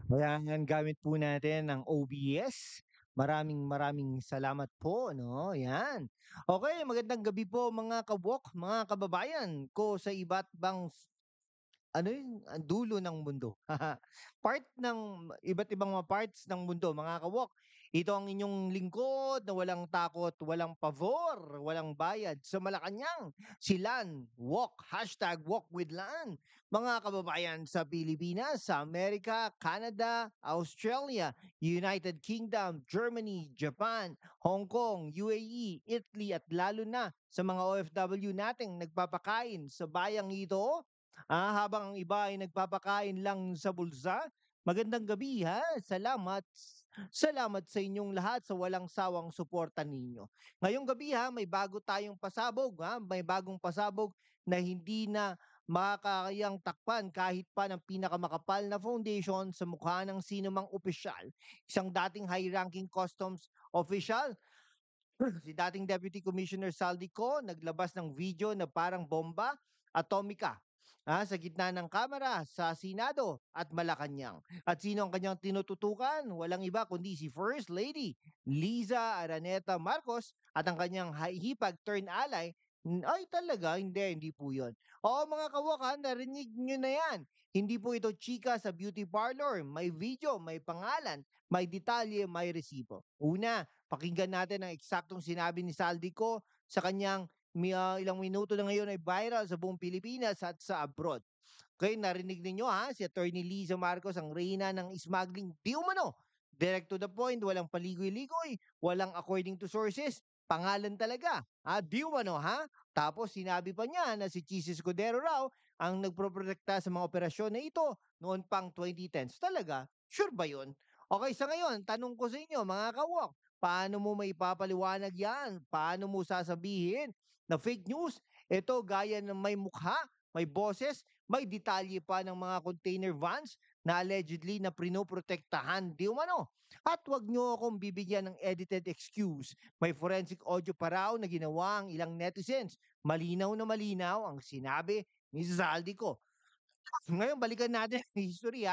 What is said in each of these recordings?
Ayan, gamit po natin ang OBS. Maraming maraming salamat po, no? Yan. Okay, magandang gabi po mga kabwok, mga kababayan ko sa iba't bang ano yun, ang dulo ng mundo. Part ng iba't ibang mga parts ng mundo, mga kawok. Ito ang inyong lingkod na walang takot, walang pavor, walang bayad sa Malacanang. Si Lan Walk, hashtag Walk with Lan. Mga kababayan sa Pilipinas, sa Amerika, Canada, Australia, United Kingdom, Germany, Japan, Hong Kong, UAE, Italy at lalo na sa mga OFW nating nagpapakain sa bayang ito. Habang ang iba ay nagpapakain lang sa bulsa. Magandang gabi ha. Salamat sa inyong lahat sa walang sawang suporta ninyo. Ngayong gabi ha, may bago tayong pasabog ha. May bagong pasabog na hindi na makakayang takpan kahit pa ng pinakamakapal na foundation sa mukha ng sino mang opisyal. Isang dating high-ranking customs official, si dating Deputy Commissioner Saldico, naglabas ng video na parang bomba atomika sa gitna ng kamera sa Senado at Malacanang. At sino ang kanyang tinututukan? Walang iba kundi si First Lady Liza Araneta Marcos at ang kanyang hipag turn ally. Ay talaga, hindi po yun. Oo mga kawak, narinig nyo na yan. Hindi po ito chika sa beauty parlor. May video, may pangalan, may detalye, may resibo. Una, pakinggan natin ang eksaktong sinabi ni Saldico sa kanyang ilang minuto na ngayon ay viral sa buong Pilipinas at sa abroad. Okay, narinig ninyo si Attorney Liza Marcos ang reyna ng smuggling di umano. Direct to the point, walang paligoy-ligoy, walang according to sources, pangalan talaga. Di umano Tapos sinabi pa niya na si Chis Escudero raw ang nagproprotekta sa mga operasyon na ito noon pang 2010s. Talaga? Sure ba yun? Okay, sa ngayon, tanong ko sa inyo mga kawok, paano mo maipapaliwanag yan? Paano mo sasabihin na fake news? Ito gaya ng may mukha, may boses, may detalye pa ng mga container vans na allegedly na prinoprotektahan di umano. At wag nyo akong bibigyan ng edited excuse. May forensic audio pa raw na ginawa ang ilang netizens. Malinaw na malinaw ang sinabi ni Zaldico. Ngayon, balikan natin ang history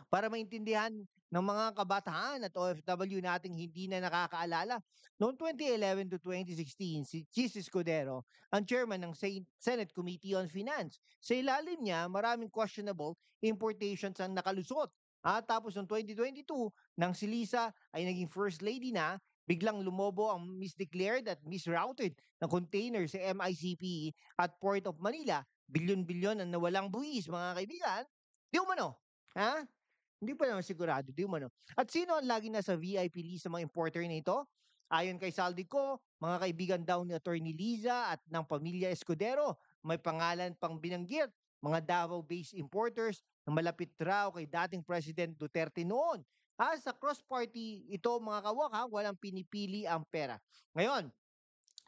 para maintindihan ng mga kabataan at OFW nating hindi na nakakaalala. Noong 2011 to 2016, si Chis Escudero ang chairman ng Senate Committee on Finance. Sa ilalim niya, maraming questionable importations ang nakalusot. Tapos noong 2022, nang si Lisa ay naging first lady na, biglang lumobo ang misdeclared at misrouted na container sa MICP at Port of Manila. Bilyon-bilyon ang nawalang buwis, mga kaibigan. Di umano. Ha? Hindi pa naman sigurado, di umano. At sino ang laging nasa VIP list sa mga importer na ito? Ayon kay Saldico, mga kaibigan daw ni Attorney Liza at ng pamilya Escudero, may pangalan pang binanggit, mga Davao-based importers na malapit raw kay dating President Duterte noon. Sa cross-party ito mga kawak walang pinipili ang pera. Ngayon,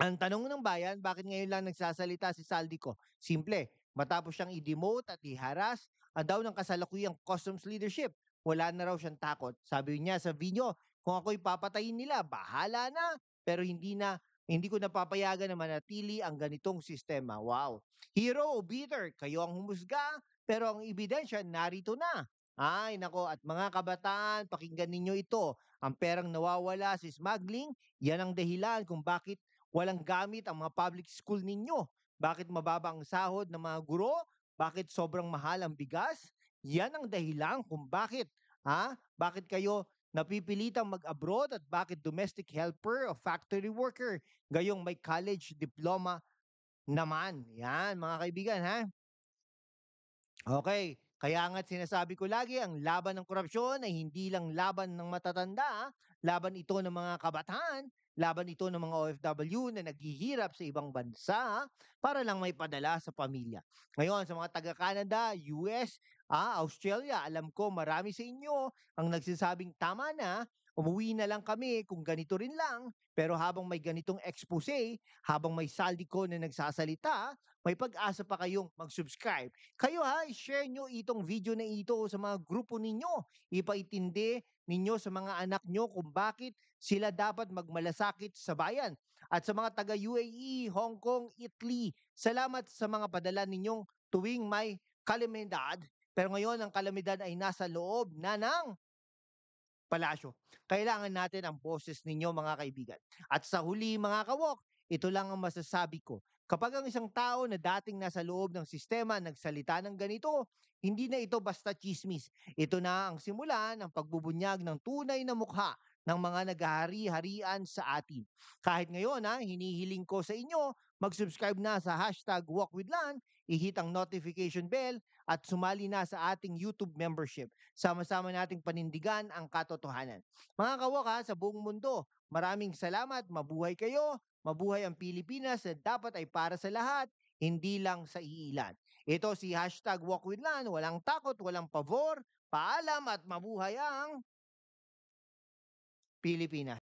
ang tanong ng bayan, bakit ngayon lang nagsasalita si Saldico? Simple, matapos siyang i-demote at i-harass daw ng kasalukuyang customs leadership. Wala na raw siyang takot. Sabi niya sa video, kung ako'y papatayin nila, bahala na. Pero hindi ko napapayagan na manatili ang ganitong sistema. Wow. Hero o bitter, kayo ang humusga, pero ang ebidensya narito na. Ay, nako, at mga kabataan, pakinggan ninyo ito. Ang perang nawawala sa smuggling, yan ang dahilan kung bakit walang gamit ang mga public school ninyo? Bakit mababa ang sahod ng mga guro? Bakit sobrang mahal ang bigas? Yan ang dahilan kung bakit kayo napipilitang mag-abroad at bakit domestic helper o factory worker gayong may college diploma naman. Yan, mga kaibigan, Okay, kaya nga't sinasabi ko lagi, ang laban ng korupsyon ay hindi lang laban ng matatanda, laban ito ng mga kabataan, laban ito ng mga OFW na naghihirap sa ibang bansa para lang may padala sa pamilya. Ngayon, sa mga taga-Canada, US, Australia, alam ko marami sa inyo ang nagsasabing tama na, umuwi na lang kami kung ganito rin lang, pero habang may ganitong expose, habang may Saldico na nagsasalita, may pag-asa pa kayong mag-subscribe. Kayo i-share nyo itong video na ito sa mga grupo ninyo. Ipaitindi ninyo sa mga anak nyo kung bakit sila dapat magmalasakit sa bayan. At sa mga taga UAE, Hong Kong, Italy, salamat sa mga padala ninyong tuwing may kalimendad. Pero ngayon ang kalamidad ay nasa loob na ng palasyo. Kailangan natin ang boses ninyo mga kaibigan. At sa huli mga kawok, ito lang ang masasabi ko. Kapag ang isang tao na dating nasa loob ng sistema nagsalita ng ganito, hindi na ito basta chismis. Ito na ang simula ng pagbubunyag ng tunay na mukha ng mga naghahari-harian sa atin. Kahit ngayon, hinihiling ko sa inyo, mag-subscribe na sa hashtag #WalkWithLan, i-hit ang notification bell at sumali na sa ating YouTube membership. Sama-sama nating panindigan ang katotohanan. Mga kawak sa buong mundo, maraming salamat, mabuhay kayo, mabuhay ang Pilipinas na dapat ay para sa lahat, hindi lang sa iilan. Ito si hashtag #WalkWithLan, walang takot, walang pavor, paalam at mabuhay ang Pilipinas.